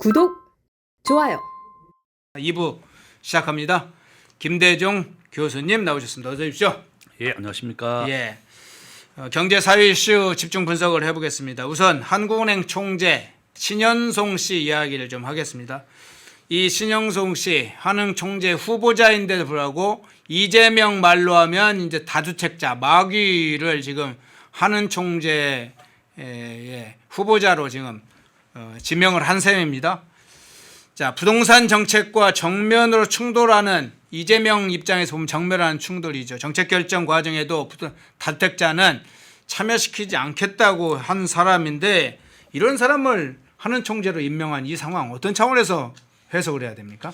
구독, 좋아요. 2부 시작합니다. 김대중 교수님 나오셨습니다. 어서 오십시오. 예, 안녕하십니까. 예, 경제 사회 이슈 집중 분석을 해보겠습니다. 우선 한국은행 총재 신현송 씨 이야기를 좀 하겠습니다. 이 신현송 씨 한흥 총재 후보자인데도 불구하고 이재명 말로 하면 이제 다주택자 마귀를 지금 한흥 총재 후보자로 지금 지명을 한 셈입니다. 자, 부동산 정책과 정면으로 충돌하는 이재명 입장에서 보면 정면하는 충돌이죠. 정책 결정 과정에도 다주택자는 참여시키지 않겠다고 한 사람인데 이런 사람을 하는 총재로 임명한 이 상황 어떤 차원에서 해석을 해야 됩니까?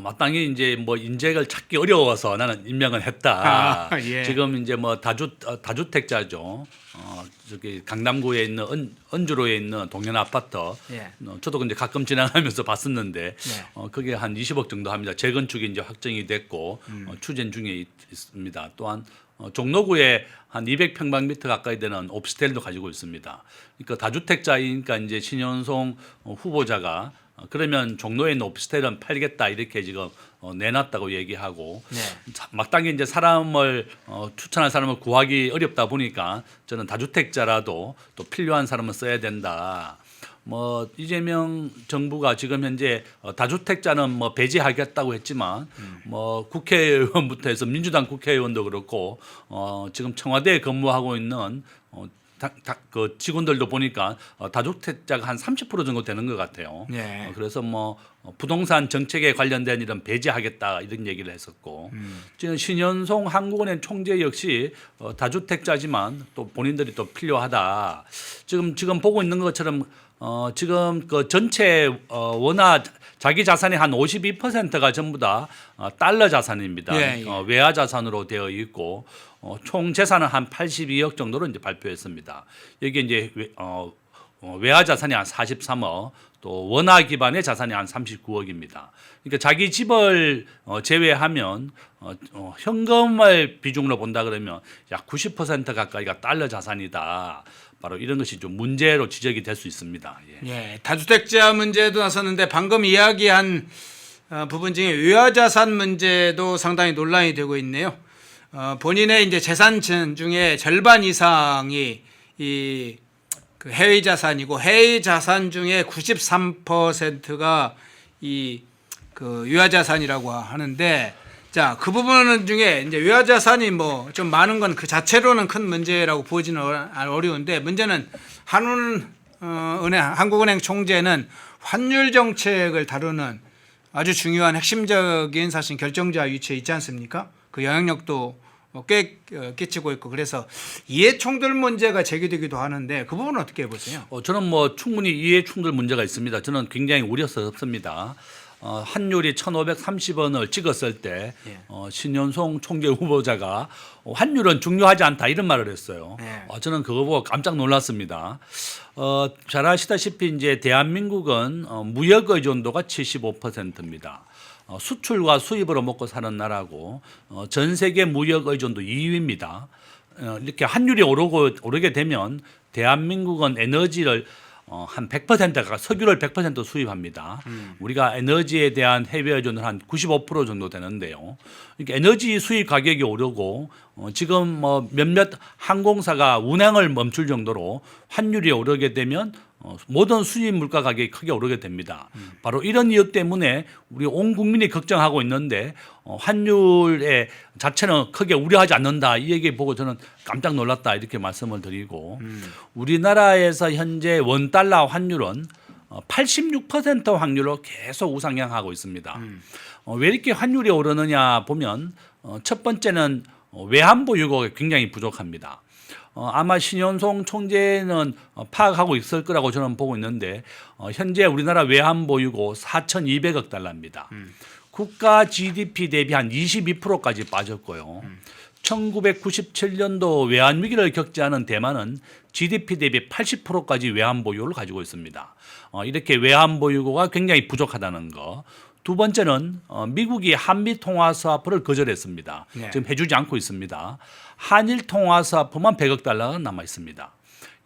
마땅히 이제 뭐 인재를 찾기 어려워서 나는 임명을 했다. 예. 지금 이제 뭐 다주택자죠. 저기 강남구에 있는 언주로에 있는 동현 아파트. 예. 저도 근데 가끔 지나가면서 봤었는데 예. 그게 한 20억 정도 합니다. 재건축이 이제 확정이 됐고 추진 중에 있습니다. 또한 종로구에 한 200평방미터 가까이 되는 오피스텔도 가지고 있습니다. 그러니까 다주택자이니까 이제 신현송 후보자가 그러면 종로에 있는 오피스텔은 팔겠다 이렇게 지금 내놨다고 얘기하고 네. 마땅히 이제 사람을 추천할 사람을 구하기 어렵다 보니까 저는 다주택자라도 또 필요한 사람은 써야 된다. 뭐 이재명 정부가 지금 현재 다주택자는 뭐 배제하겠다고 했지만 뭐 국회의원부터 해서 민주당 국회의원도 그렇고 지금 청와대에 근무하고 있는 그 직원들도 보니까 다주택자가 한 30% 정도 되는 것 같아요. 네. 그래서 뭐 부동산 정책에 관련된 일은 배제하겠다 이런 얘기를 했었고 지금 신현송 한국은행 총재 역시 다주택자지만 또 본인들이 또 필요하다. 지금 보고 있는 것처럼 지금 그 전체 원화 자기 자산의 한 52%가 전부 다 달러 자산입니다. 예, 예. 외화 자산으로 되어 있고 총 재산은 한 82억 정도로 이제 발표했습니다. 여기 이제 외화 자산이 한 43억, 또 원화 기반의 자산이 한 39억입니다. 그러니까 자기 집을 제외하면 현금을 비중으로 본다 그러면 약 90% 가까이가 달러 자산이다. 바로 이런 것이 좀 문제로 지적이 될 수 있습니다. 예. 예, 다주택자 문제도 나섰는데 방금 이야기한 부분 중에 외화자산 문제도 상당히 논란이 되고 있네요. 본인의 이제 재산 중에 절반 이상이 그 해외 자산이고 해외 자산 중에 93%가 그 외화 자산이라고 하는데 자, 그 부분 중에 이제 외화 자산이 뭐 좀 많은 건 그 자체로는 큰 문제라고 보지는 어려운데 문제는 한국은행 총재는 환율 정책을 다루는 아주 중요한 핵심적인 사실 결정자 위치에 있지 않습니까? 그 영향력도 꽤 끼치고 있고 그래서 이해 충돌 문제가 제기되기도 하는데 그 부분은 어떻게 보세요? 저는 뭐 충분히 이해 충돌 문제가 있습니다. 저는 굉장히 우려스럽습니다. 환율이 1,530원을 찍었을 때 예. 신현송 총재 후보자가 환율은 중요하지 않다 이런 말을 했어요. 예. 저는 그거 보고 깜짝 놀랐습니다. 잘 아시다시피 이제 대한민국은 무역 의존도가 75%입니다. 수출과 수입으로 먹고 사는 나라고 전 세계 무역 의존도 2위입니다. 이렇게 환율이 오르게 되면 대한민국은 에너지를 한 100%가 석유를 100% 수입합니다. 우리가 에너지에 대한 해외 의존은 한 95% 정도 되는데요. 그러니까 에너지 수입 가격이 오르고 지금 뭐 몇몇 항공사가 운항을 멈출 정도로 환율이 오르게 되면 모든 수입 물가 가격이 크게 오르게 됩니다. 바로 이런 이유 때문에 우리 온 국민이 걱정하고 있는데 환율의 자체는 크게 우려하지 않는다 이 얘기 보고 저는 깜짝 놀랐다 이렇게 말씀을 드리고 우리나라에서 현재 원달러 환율은 86% 확률로 계속 우상향하고 있습니다. 왜 이렇게 환율이 오르느냐 보면 첫 번째는 외환보 유고가 굉장히 부족합니다. 아마 신현송 총재는 파악하고 있을 거라고 저는 보고 있는데 현재 우리나라 외환보유고 4,200억 달러입니다. 국가 GDP 대비 한 22%까지 빠졌고요. 1997년도 외환위기를 겪지 않은 대만은 GDP 대비 80%까지 외환보유를 가지고 있습니다. 이렇게 외환보유고가 굉장히 부족하다는 거. 두 번째는 미국이 한미통화스와프를 거절했습니다. 네. 지금 해주지 않고 있습니다. 한일통화스와프만 100억 달러가 남아 있습니다.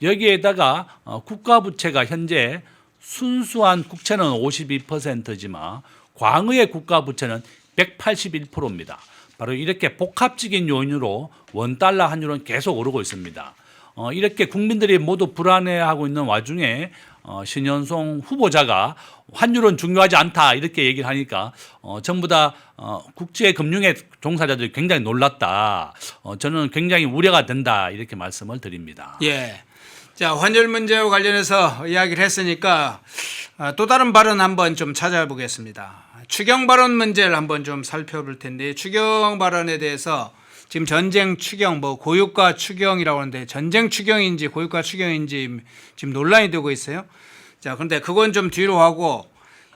여기에다가 국가부채가 현재 순수한 국채는 52%지만 광의의 국가 부채는 181%입니다. 바로 이렇게 복합적인 요인으로 원달러 환율은 계속 오르고 있습니다. 이렇게 국민들이 모두 불안해하고 있는 와중에 신현송 후보자가 환율은 중요하지 않다 이렇게 얘기를 하니까 전부 다 국제 금융의 종사자들이 굉장히 놀랐다. 저는 굉장히 우려가 된다 이렇게 말씀을 드립니다. 예. 자, 환율 문제와 관련해서 이야기를 했으니까 또 다른 발언 한번 좀 찾아보겠습니다. 추경 발언 문제를 한번 좀 살펴볼 텐데, 추경 발언에 대해서 지금 전쟁 추경, 뭐 고유가 추경이라고 하는데 전쟁 추경인지 고유가 추경인지 지금 논란이 되고 있어요. 자, 그런데 그건 좀 뒤로 하고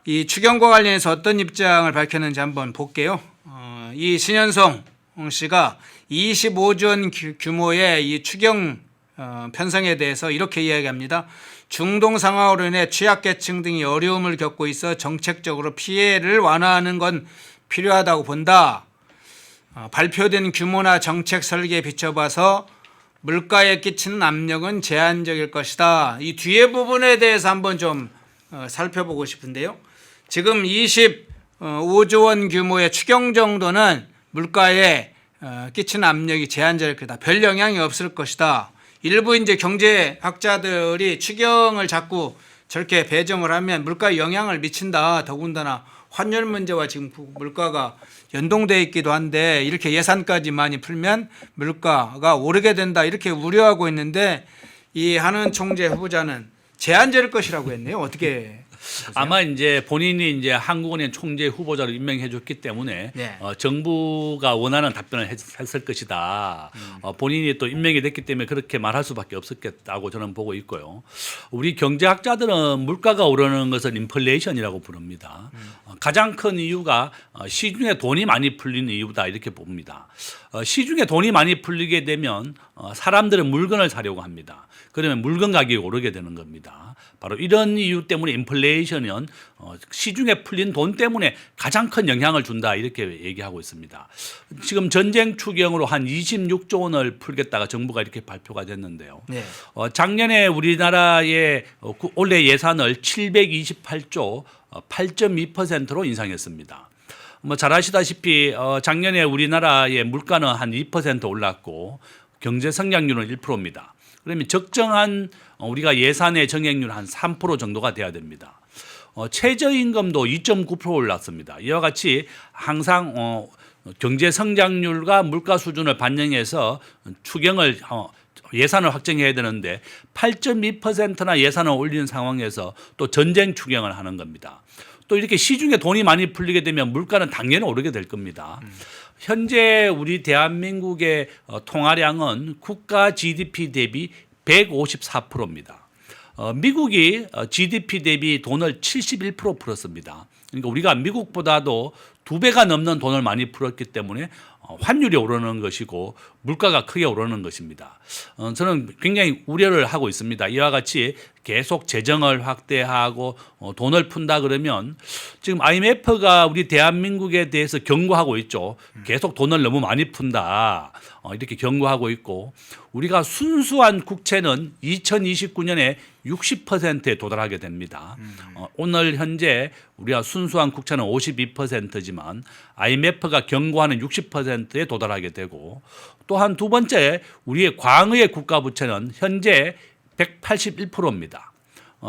이 추경과 관련해서 어떤 입장을 밝혔는지 한번 볼게요. 이 신현송 씨가 25조 원 규모의 이 추경 편성에 대해서 이렇게 이야기합니다. 중동 상황으로 인해 취약계층 등이 어려움을 겪고 있어 정책적으로 피해를 완화하는 건 필요하다고 본다. 발표된 규모나 정책 설계에 비춰봐서 물가에 끼치는 압력은 제한적일 것이다. 이 뒤에 부분에 대해서 한번 좀 살펴보고 싶은데요. 지금 25조 원 규모의 추경 정도는 물가에 끼치는 압력이 제한적일 거다. 별 영향이 없을 것이다. 일부 이제 경제학자들이 추경을 자꾸 저렇게 배정을 하면 물가에 영향을 미친다. 더군다나 환율 문제와 지금 물가가 연동되어 있기도 한데 이렇게 예산까지 많이 풀면 물가가 오르게 된다. 이렇게 우려하고 있는데 이 한은 총재 후보자는 제한적일 것이라고 했네요. 어떻게 보세요? 아마 이제 본인이 이제 한국은행 총재 후보자로 임명해 줬기 때문에 네. 정부가 원하는 답변을 했을 것이다. 본인이 또 임명이 됐기 때문에 그렇게 말할 수밖에 없었겠다고 저는 보고 있고요. 우리 경제학자들은 물가가 오르는 것을 인플레이션이라고 부릅니다. 가장 큰 이유가 시중에 돈이 많이 풀리는 이유다 이렇게 봅니다. 시중에 돈이 많이 풀리게 되면 사람들은 물건을 사려고 합니다. 그러면 물건 가격이 오르게 되는 겁니다. 바로 이런 이유 때문에 인플레이션은 시중에 풀린 돈 때문에 가장 큰 영향을 준다 이렇게 얘기하고 있습니다. 지금 전쟁 추경으로 한 26조 원을 풀겠다가 정부가 이렇게 발표가 됐는데요. 네. 작년에 우리나라의 올해 예산을 728조 8.2%로 인상했습니다. 뭐 잘 아시다시피 작년에 우리나라의 물가는 한 2% 올랐고 경제 성장률은 1%입니다. 그러면 적정한 우리가 예산의 정액률 한 3% 정도가 돼야 됩니다. 최저임금도 2.9% 올랐습니다. 이와 같이 항상 경제 성장률과 물가 수준을 반영해서 추경을 예산을 확정해야 되는데 8.2%나 예산을 올리는 상황에서 또 전쟁 추경을 하는 겁니다. 또 이렇게 시중에 돈이 많이 풀리게 되면 물가는 당연히 오르게 될 겁니다. 현재 우리 대한민국의 통화량은 국가 GDP 대비 154%입니다. 미국이 GDP 대비 돈을 71% 풀었습니다. 그러니까 우리가 미국보다도 2배가 넘는 돈을 많이 풀었기 때문에 환율이 오르는 것이고 물가가 크게 오르는 것입니다. 저는 굉장히 우려를 하고 있습니다. 이와 같이 계속 재정을 확대하고 돈을 푼다 그러면 지금 IMF가 우리 대한민국에 대해서 경고하고 있죠. 계속 돈을 너무 많이 푼다. 이렇게 경고하고 있고 우리가 순수한 국채는 2029년에 60%에 도달하게 됩니다. 오늘 현재 우리가 순수한 국채는 52%지만 IMF가 경고하는 60%에 도달하게 되고 또한 두 번째 우리의 광의의 국가 부채는 현재 181%입니다.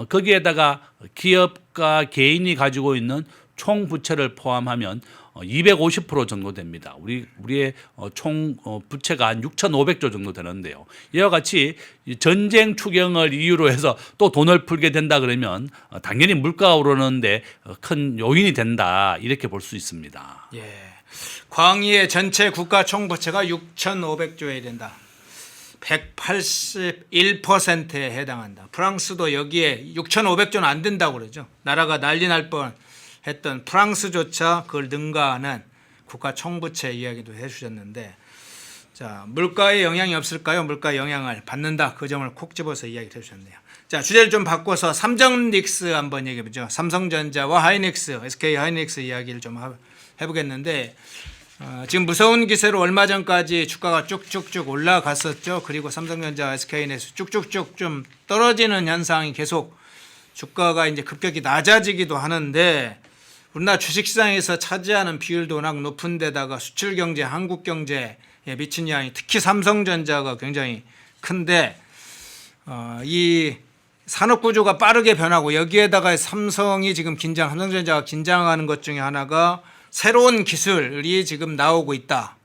거기에다가 기업과 개인이 가지고 있는 총 부채를 포함하면 250% 정도 됩니다. 우리의 총 부채가 한 6,500조 정도 되는데요. 이와 같이 전쟁 추경을 이유로 해서 또 돈을 풀게 된다 그러면 당연히 물가가 오르는데 큰 요인이 된다 이렇게 볼 수 있습니다. 예. 광의의 전체 국가 총부채가 6,500조에 된다. 181%에 해당한다. 프랑스도 여기에 6,500조는 안 된다고 그러죠. 나라가 난리 날 뻔했던 프랑스조차 그걸 능가하는 국가 총부채 이야기도 해주셨는데, 자, 물가에 영향이 없을까요? 물가 영향을 받는다. 그 점을 콕 집어서 이야기를 해주셨네요. 자, 주제를 좀 바꿔서 삼성닉스 한번 얘기해보죠. 삼성전자와 하이닉스, SK 하이닉스 이야기를 좀 해보겠는데, 지금 무서운 기세로 얼마 전까지 주가가 쭉쭉쭉 올라갔었죠. 그리고 삼성전자, SK는 쭉쭉쭉 좀 떨어지는 현상이 계속 주가가 이제 급격히 낮아지기도 하는데 우리나라 주식시장에서 차지하는 비율도 워낙 높은 데다가 수출 경제, 한국 경제에 미친 영향이 특히 삼성전자가 굉장히 큰데 이 산업 구조가 빠르게 변하고 여기에다가 삼성전자가 긴장하는 것 중에 하나가 새로운 기술이 지금 나오고 있다.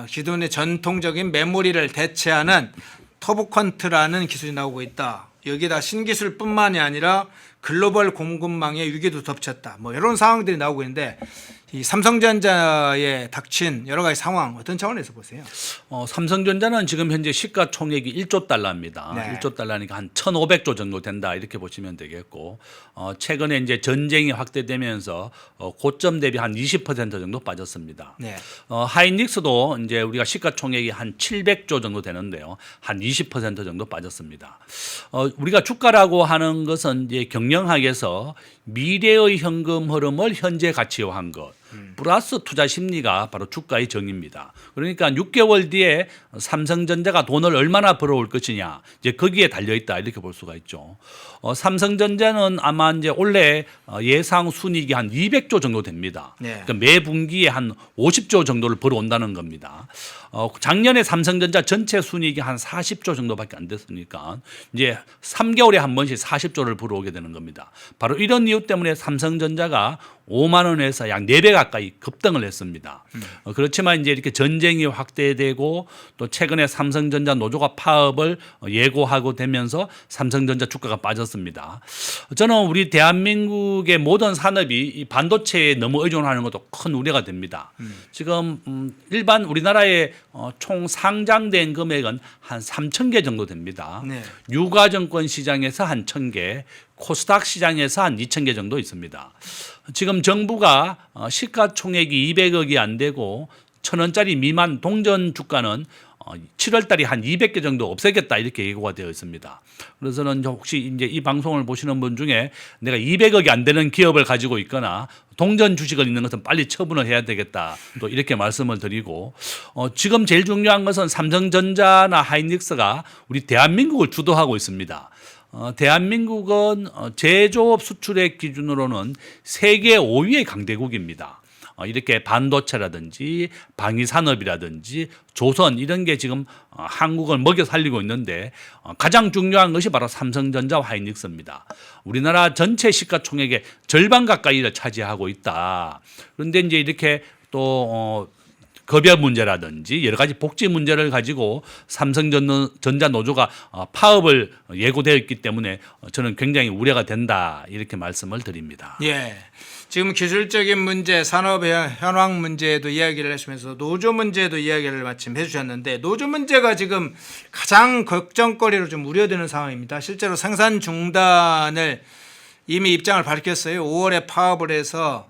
기존의 전통적인 메모리를 대체하는 터보컨트라는 기술이 나오고 있다. 여기다 신기술뿐만이 아니라 글로벌 공급망의 위기도 덮쳤다. 뭐 이런 상황들이 나오고 있는데 이 삼성전자에 닥친 여러 가지 상황 어떤 차원에서 보세요? 삼성전자는 지금 현재 시가총액이 1조 달러입니다. 네. 1조 달러니까 한 1,500조 정도 된다 이렇게 보시면 되겠고 최근에 이제 전쟁이 확대되면서 고점 대비 한 20% 정도 빠졌습니다. 네. 하이닉스도 이제 우리가 시가총액이 한 700조 정도 되는데요. 한 20% 정도 빠졌습니다. 우리가 주가라고 하는 것은 이제 경영학에서 미래의 현금 흐름을 현재 가치화한 것. 플러스 투자 심리가 바로 주가의 정의입니다. 그러니까 6개월 뒤에 삼성전자가 돈을 얼마나 벌어올 것이냐 이제 거기에 달려 있다 이렇게 볼 수가 있죠. 삼성전자는 아마 이제 올해 예상 순이익이 한 200조 정도 됩니다. 네. 그러니까 매 분기에 한 50조 정도를 벌어온다는 겁니다. 작년에 삼성전자 전체 순이익이 한 40조 정도밖에 안 됐으니까 이제 3개월에 한 번씩 40조를 벌어오게 되는 겁니다. 바로 이런 이유 때문에 삼성전자가 5만 원에서 약 4배 가까이 급등을 했습니다. 그렇지만 이제 이렇게 전쟁이 확대되고 또 최근에 삼성전자 노조가 파업을 예고하고 되면서 삼성전자 주가가 빠졌습니다. 저는 우리 대한민국의 모든 산업이 이 반도체에 너무 의존하는 것도 큰 우려가 됩니다. 지금 일반 우리나라의 총 상장된 금액은 한 3천 개 정도 됩니다. 네. 유가증권 시장에서 한 1,000개, 코스닥 시장에서 한 2,000개 정도 있습니다. 지금 정부가 시가총액이 200억이 안 되고 1,000원짜리 미만 동전 주가는 7월 달에 한 200개 정도 없애겠다 이렇게 예고가 되어 있습니다. 그래서는 혹시 이제 이 방송을 보시는 분 중에 내가 200억이 안 되는 기업을 가지고 있거나 동전 주식을 있는 것은 빨리 처분을 해야 되겠다. 또 이렇게 말씀을 드리고 지금 제일 중요한 것은 삼성전자나 하이닉스가 우리 대한민국을 주도하고 있습니다. 대한민국은 제조업 수출액 기준으로는 세계 5위의 강대국입니다. 이렇게 반도체라든지 방위산업이라든지 조선 이런 게 지금 한국을 먹여 살리고 있는데 가장 중요한 것이 바로 삼성전자와 하이닉스입니다. 우리나라 전체 시가총액의 절반 가까이를 차지하고 있다. 그런데 이제 이렇게 또 급여 문제라든지 여러 가지 복지 문제를 가지고 삼성전자 노조가 파업을 예고되어 있기 때문에 저는 굉장히 우려가 된다 이렇게 말씀을 드립니다. 예. 지금 기술적인 문제, 산업 현황 문제에도 이야기를 하시면서 노조 문제도 이야기를 마침 해주셨는데 노조 문제가 지금 가장 걱정거리로 좀 우려되는 상황입니다. 실제로 생산 중단을 이미 입장을 밝혔어요. 5월에 파업을 해서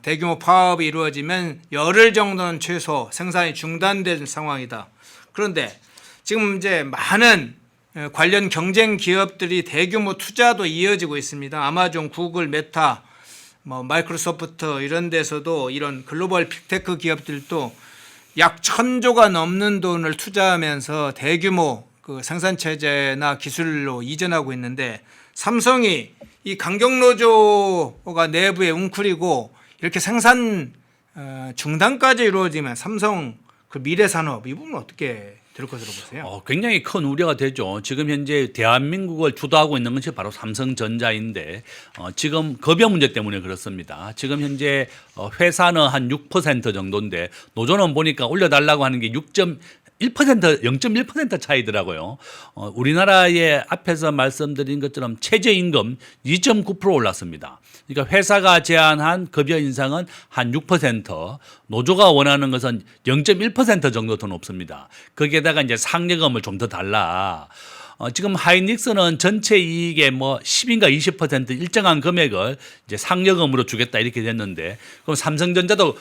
대규모 파업이 이루어지면 열흘 정도는 최소 생산이 중단된 상황이다. 그런데 지금 이제 많은 관련 경쟁 기업들이 대규모 투자도 이어지고 있습니다. 아마존, 구글, 메타, 마이크로소프트 이런 데서도 이런 글로벌 빅테크 기업들도 약 1,000조가 넘는 돈을 투자하면서 대규모 그 생산 체제나 기술로 이전하고 있는데 삼성이 이 강경노조가 내부에 웅크리고 이렇게 생산 중단까지 이루어지면 삼성 그 미래산업 이 부분은 어떻게 될 것으로 보세요? 굉장히 큰 우려가 되죠. 지금 현재 대한민국을 주도하고 있는 것이 바로 삼성전자인데 지금 급여 문제 때문에 그렇습니다. 지금 현재 회사는 한 6% 정도인데 노조는 보니까 올려달라고 하는 게 0.1% 차이더라고요. 우리나라의 앞에서 말씀드린 것처럼 최저임금 2.9% 올랐습니다. 그러니까 회사가 제안한 급여 인상은 한 6%, 노조가 원하는 것은 0.1% 정도 더 높습니다. 거기에다가 이제 상여금을 좀 더 달라. 지금 하이닉스는 전체 이익의 10인가 20% 일정한 금액을 이제 상여금으로 주겠다 이렇게 됐는데 그럼 삼성전자도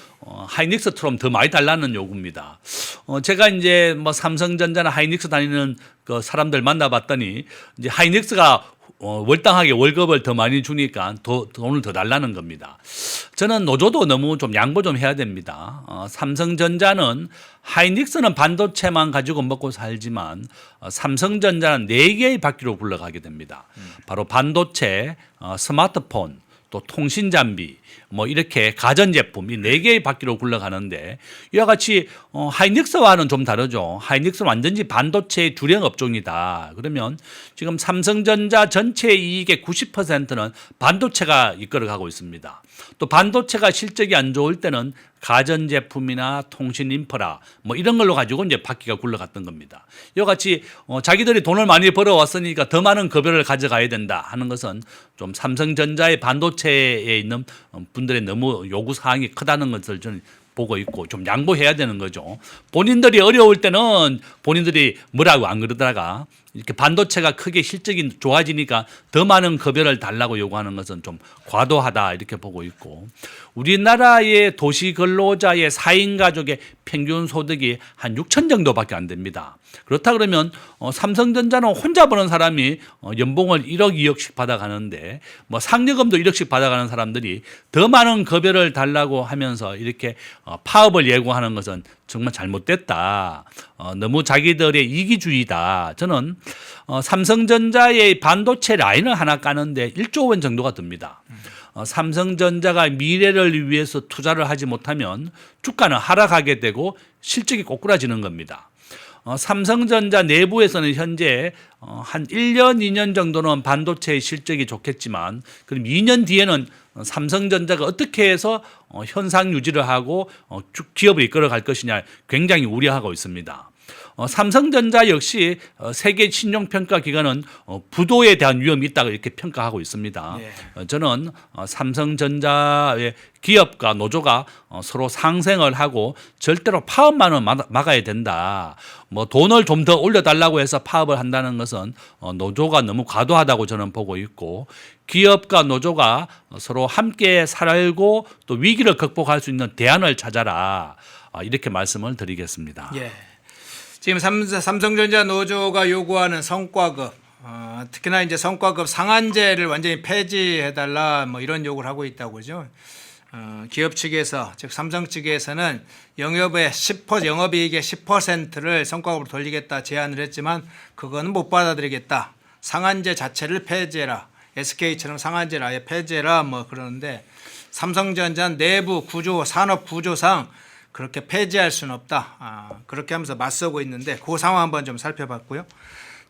하이닉스처럼 더 많이 달라는 요구입니다. 제가 이제 삼성전자나 하이닉스 다니는 그 사람들 만나봤더니 이제 하이닉스가 월당하게 월급을 더 많이 주니까 돈을 더 달라는 겁니다. 저는 노조도 너무 좀 양보 좀 해야 됩니다. 삼성전자는 하이닉스는 반도체만 가지고 먹고 살지만 삼성전자는 4개의 바퀴로 굴러가게 됩니다. 바로 반도체, 스마트폰, 또 통신장비, 뭐 이렇게 가전제품 이 4개의 바퀴로 굴러가는데 이와 같이 하이닉스와는 좀 다르죠. 하이닉스는 완전히 반도체의 주력 업종이다. 그러면 지금 삼성전자 전체 이익의 90%는 반도체가 이끌어가고 있습니다. 또 반도체가 실적이 안 좋을 때는 가전제품이나 통신 인프라 뭐 이런 걸로 가지고 이제 바퀴가 굴러갔던 겁니다. 이와 같이 자기들이 돈을 많이 벌어왔으니까 더 많은 급여를 가져가야 된다 하는 것은 좀 삼성전자의 반도체에 있는 분들의 너무 요구 사항이 크다는 것을 저는 보고 있고 좀 양보해야 되는 거죠. 본인들이 어려울 때는 본인들이 뭐라고 안 그러다가 이렇게 반도체가 크게 실적이 좋아지니까 더 많은 급여를 달라고 요구하는 것은 좀 과도하다 이렇게 보고 있고 우리나라의 도시 근로자의 4인 가족의 평균 소득이 한 6천 정도밖에 안 됩니다. 그렇다 그러면 삼성전자는 혼자 버는 사람이 연봉을 1억 2억씩 받아가는데 뭐 상여금도 1억씩 받아가는 사람들이 더 많은 급여를 달라고 하면서 이렇게 파업을 예고하는 것은 정말 잘못됐다. 너무 자기들의 이기주의다. 저는 삼성전자의 반도체 라인을 하나 까는데 1조 원 정도가 듭니다. 삼성전자가 미래를 위해서 투자를 하지 못하면 주가는 하락하게 되고 실적이 꼬꾸라지는 겁니다. 삼성전자 내부에서는 현재 한 1년, 2년 정도는 반도체의 실적이 좋겠지만 그럼 2년 뒤에는 삼성전자가 어떻게 해서 현상 유지를 하고 기업을 이끌어 갈 것이냐 굉장히 우려하고 있습니다. 삼성전자 역시 세계 신용평가 기관은 부도에 대한 위험이 있다고 이렇게 평가하고 있습니다. 예. 저는 삼성전자의 기업과 노조가 서로 상생을 하고 절대로 파업만은 막아야 된다. 뭐 돈을 좀 더 올려달라고 해서 파업을 한다는 것은 노조가 너무 과도하다고 저는 보고 있고 기업과 노조가 서로 함께 살고 또 위기를 극복할 수 있는 대안을 찾아라. 이렇게 말씀을 드리겠습니다. 예. 지금 삼성전자 노조가 요구하는 성과급, 특히나 이제 성과급 상한제를 완전히 폐지해달라 뭐 이런 요구를 하고 있다고 그러죠. 기업 측에서 즉 삼성 측에서는 영업이익의 10%를 성과급으로 돌리겠다 제안을 했지만 그거는 못 받아들이겠다. 상한제 자체를 폐지해라. SK처럼 상한제를 아예 폐지해라 뭐 그러는데 삼성전자는 내부 구조, 산업 구조상 그렇게 폐지할 수는 없다. 그렇게 하면서 맞서고 있는데 그 상황 한번 좀 살펴봤고요.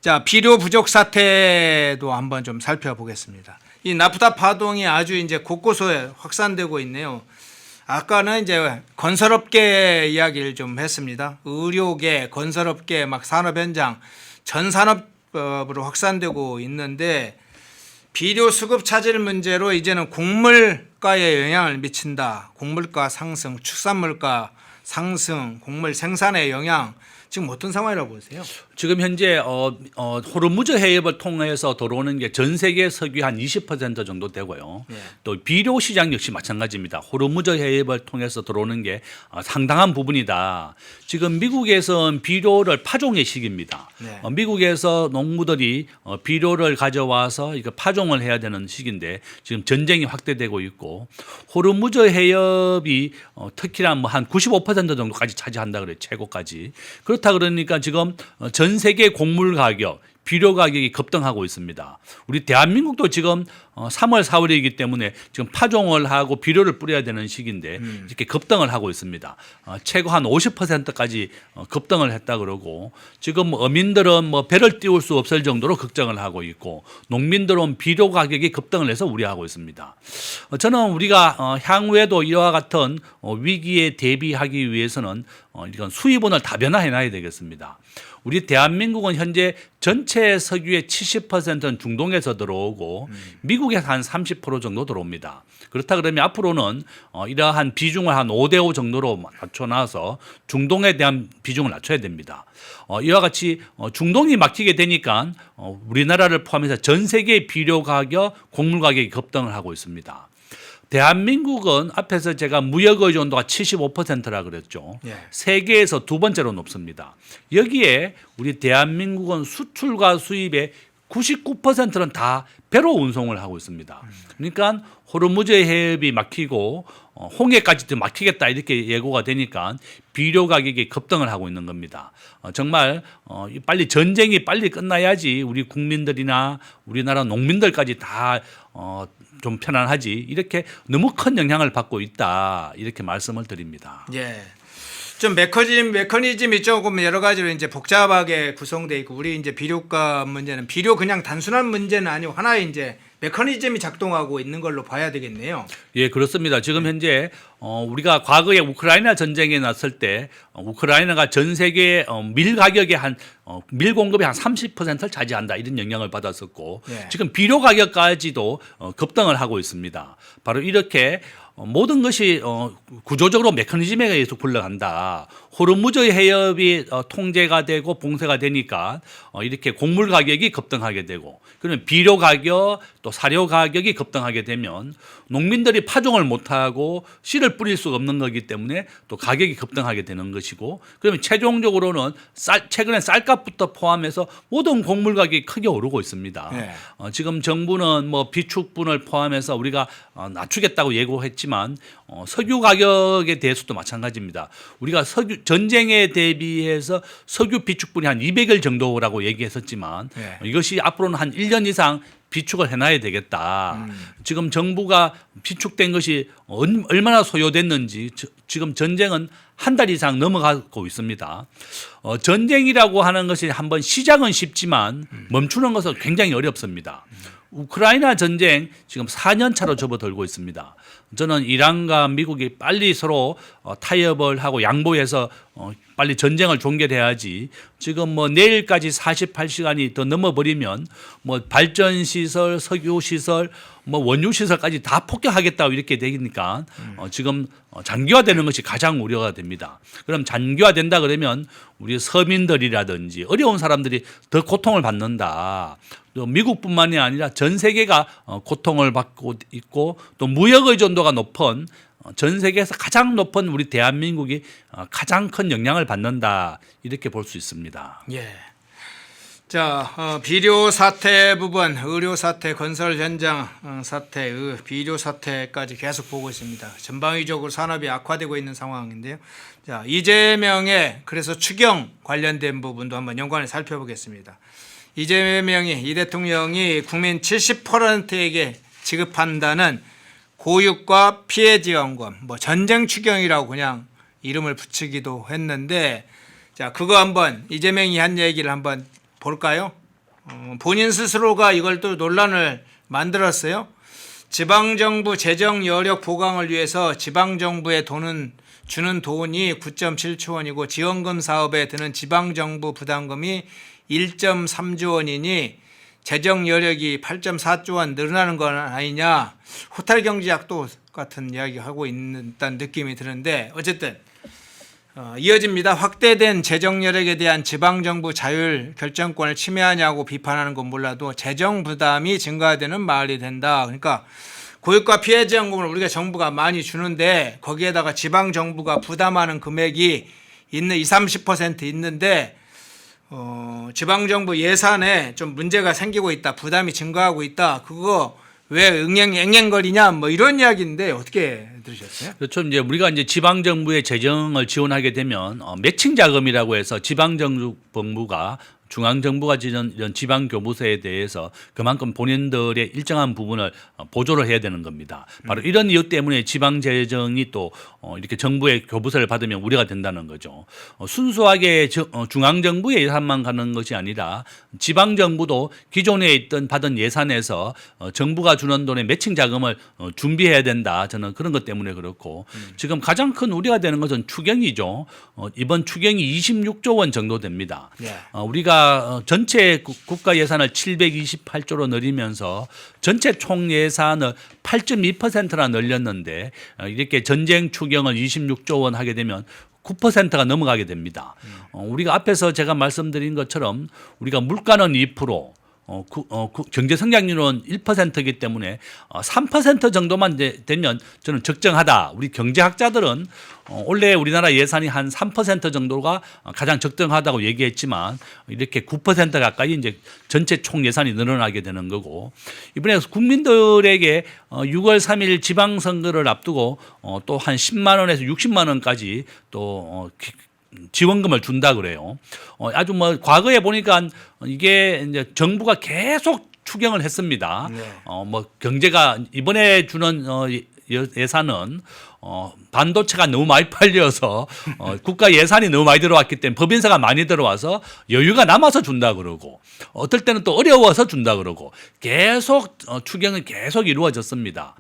자, 비료 부족 사태도 한번 좀 살펴보겠습니다. 이 나프타 파동이 아주 이제 곳곳에 확산되고 있네요. 아까는 이제 건설업계 이야기를 좀 했습니다. 의료계, 건설업계, 막 산업 현장, 전 산업으로 확산되고 있는데 비료 수급 차질 문제로 이제는 곡물가에 영향을 미친다. 곡물가 상승, 축산물가 상승, 곡물 생산에 영향. 지금 어떤 상황이라고 보세요? 지금 현재 호르무즈 해협을 통해서 들어오는 게 전 세계 석유 한 20% 정도 되고요. 예. 또 비료 시장 역시 마찬가지입니다. 호르무즈 해협을 통해서 들어오는 게 상당한 부분이다. 지금 미국에서는 비료를 파종의 시기입니다. 네. 미국에서 농부들이 비료를 가져와서 이거 파종을 해야 되는 시기인데 지금 전쟁이 확대되고 있고 호르무즈 해협이 특히나 뭐 한 95% 정도까지 차지한다 그래요. 최고까지. 그렇다 그러니까 지금 전 세계 곡물 가격, 비료 가격이 급등하고 있습니다. 우리 대한민국도 지금 3월, 4월이기 때문에 지금 파종을 하고 비료를 뿌려야 되는 시기인데 이렇게 급등을 하고 있습니다. 최고 한 50%까지 급등을 했다 그러고 지금 어민들은 뭐 배를 띄울 수 없을 정도로 걱정을 하고 있고 농민들은 비료 가격이 급등을 해서 우려하고 있습니다. 저는 우리가 향후에도 이와 같은 위기에 대비하기 위해서는 이건 수입원을 다변화해 놔야 되겠습니다. 우리 대한민국은 현재 전체 석유의 70%는 중동에서 들어오고 미국에서 한 30% 정도 들어옵니다. 그렇다 그러면 앞으로는 이러한 비중을 한 5대5 정도로 낮춰놔서 중동에 대한 비중을 낮춰야 됩니다. 이와 같이 중동이 막히게 되니까 우리나라를 포함해서 전 세계 비료 가격, 곡물 가격이 급등을 하고 있습니다. 대한민국은 앞에서 제가 무역 의존도가 75%라 그랬죠. 예. 세계에서 두 번째로 높습니다. 여기에 우리 대한민국은 수출과 수입의 99%는 다 배로 운송을 하고 있습니다. 그러니까 호르무즈 해협이 막히고 홍해까지도 막히겠다 이렇게 예고가 되니까 비료 가격이 급등을 하고 있는 겁니다. 정말 빨리 전쟁이 빨리 끝나야지 우리 국민들이나 우리나라 농민들까지 다 좀 편안하지 이렇게 너무 큰 영향을 받고 있다 이렇게 말씀을 드립니다. 예. 좀 메커니즘이 조금 여러 가지로 이제 복잡하게 구성되어 있고 우리 이제 비료값 문제는 비료 그냥 단순한 문제는 아니고 하나의 이제 메커니즘이 작동하고 있는 걸로 봐야 되겠네요. 예, 그렇습니다. 지금 현재 우리가 과거에 우크라이나 전쟁에 났을 때 우크라이나가 전 세계 밀 가격의 밀 공급의 한 30%를 차지한다 이런 영향을 받았었고 예. 지금 비료 가격까지도 급등을 하고 있습니다. 바로 이렇게 모든 것이 구조적으로 메커니즘에 의해서 굴러간다. 호르무즈 해협이 통제가 되고 봉쇄가 되니까 이렇게 곡물 가격이 급등하게 되고 그러면 비료 가격 또 사료 가격이 급등하게 되면 농민들이 파종을 못하고 씨를 뿌릴 수가 없는 거기 때문에 또 가격이 급등하게 되는 것이고 그러면 최종적으로는 최근에 쌀값부터 포함해서 모든 곡물 가격이 크게 오르고 있습니다. 네. 지금 정부는 뭐 비축분을 포함해서 우리가 낮추겠다고 예고했지만 석유 가격에 대해서도 마찬가지입니다. 우리가 전쟁에 대비해서 석유 비축분이 한 200일 정도라고 얘기했었지만 네. 이것이 앞으로는 한 1년 이상 비축을 해놔야 되겠다. 지금 정부가 비축된 것이 얼마나 소요됐는지 지금 전쟁은 한 달 이상 넘어가고 있습니다. 전쟁이라고 하는 것이 한번 시작은 쉽지만 멈추는 것은 굉장히 어렵습니다. 우크라이나 전쟁 지금 4년 차로 접어들고 있습니다. 저는 이란과 미국이 빨리 서로 타협을 하고 양보해서 빨리 전쟁을 종결해야지 지금 뭐 내일까지 48시간이 더 넘어버리면 뭐 발전시설, 석유시설, 뭐 원유시설까지 다 폭격하겠다고 이렇게 되니까 지금 장기화되는 것이 가장 우려가 됩니다. 그럼 장기화된다 그러면 우리 서민들이라든지 어려운 사람들이 더 고통을 받는다. 또 미국뿐만이 아니라 전 세계가 고통을 받고 있고 또 무역 의존도가 높은 전 세계에서 가장 높은 우리 대한민국이 가장 큰 영향을 받는다 이렇게 볼 수 있습니다. 예. 자, 비료 사태 부분, 의료 사태, 건설 현장 사태, 비료 사태까지 계속 보고 있습니다. 전방위적으로 산업이 악화되고 있는 상황인데요. 자, 이재명의 그래서 추경 관련된 부분도 한번 연관해 살펴보겠습니다. 이재명이 이 대통령이 국민 70%에게 지급한다는 고육과 피해지원금, 뭐 전쟁 추경이라고 그냥 이름을 붙이기도 했는데, 자 그거 한번 이재명이 한 얘기를 한번 볼까요? 본인 스스로가 이걸 또 논란을 만들었어요. 지방정부 재정 여력 보강을 위해서 지방정부에 주는 돈이 9.7조 원이고 지원금 사업에 드는 지방정부 부담금이 1.3조 원이니 재정 여력이 8.4조 원 늘어나는 건 아니냐. 호텔경제학도 같은 이야기하고 있다는 느낌이 드는데 어쨌든 이어집니다. 확대된 재정 여력에 대한 지방정부 자율 결정권을 침해하냐고 비판하는 건 몰라도 재정 부담이 증가되는 말이 된다. 그러니까 고육과 피해지원금을 우리가 정부가 많이 주는데 거기에다가 지방정부가 부담하는 금액이 30% 있는데 지방정부 예산에 좀 문제가 생기고 있다. 부담이 증가하고 있다. 그거 왜 앵앵거리냐 뭐 이런 이야기인데 어떻게 들으셨어요? 그렇죠. 이제 우리가 이제 지방 정부의 재정을 지원하게 되면 매칭 자금이라고 해서 지방 정부가 중앙 정부가 지는 이런 지방 교부세에 대해서 그만큼 본인들의 일정한 부분을 보조를 해야 되는 겁니다. 바로 이런 이유 때문에 지방 재정이 또 이렇게 정부의 교부세를 받으면 우려가 된다는 거죠. 순수하게 중앙 정부의 예산만 가는 것이 아니라 지방 정부도 기존에 있던 받은 예산에서 정부가 주는 돈의 매칭 자금을 준비해야 된다. 저는 그런 것 때문에 그렇고 지금 가장 큰 우려가 되는 것은 추경이죠. 이번 추경이 26조 원 정도 됩니다. 예. 우리가 전체 국가 예산을 728조로 늘리면서 전체 총 예산을 8.2%나 늘렸는데 이렇게 전쟁 추경을 26조 원 하게 되면 9%가 넘어가게 됩니다. 우리가 앞에서 제가 말씀드린 것처럼 우리가 물가는 2%, 경제 성장률은 1%이기 때문에 3% 정도만 되면 저는 적정하다. 우리 경제학자들은 원래 우리나라 예산이 한 3% 정도가 가장 적정하다고 얘기했지만 이렇게 9% 가까이 이제 전체 총 예산이 늘어나게 되는 거고, 이번에 국민들에게 6월 3일 지방선거를 앞두고 또 한 10만 원에서 60만 원까지 또 지원금을 준다 그래요. 아주 뭐 과거에 보니까 이게 이제 정부가 계속 추경을 했습니다. 네. 뭐 경제가 이번에 주는 예산은 반도체가 너무 많이 팔려서 국가 예산이 너무 많이 들어왔기 때문에 법인세가 많이 들어와서 여유가 남아서 준다 그러고, 어떨 때는 또 어려워서 준다 그러고, 계속 추경은 계속 이루어졌습니다.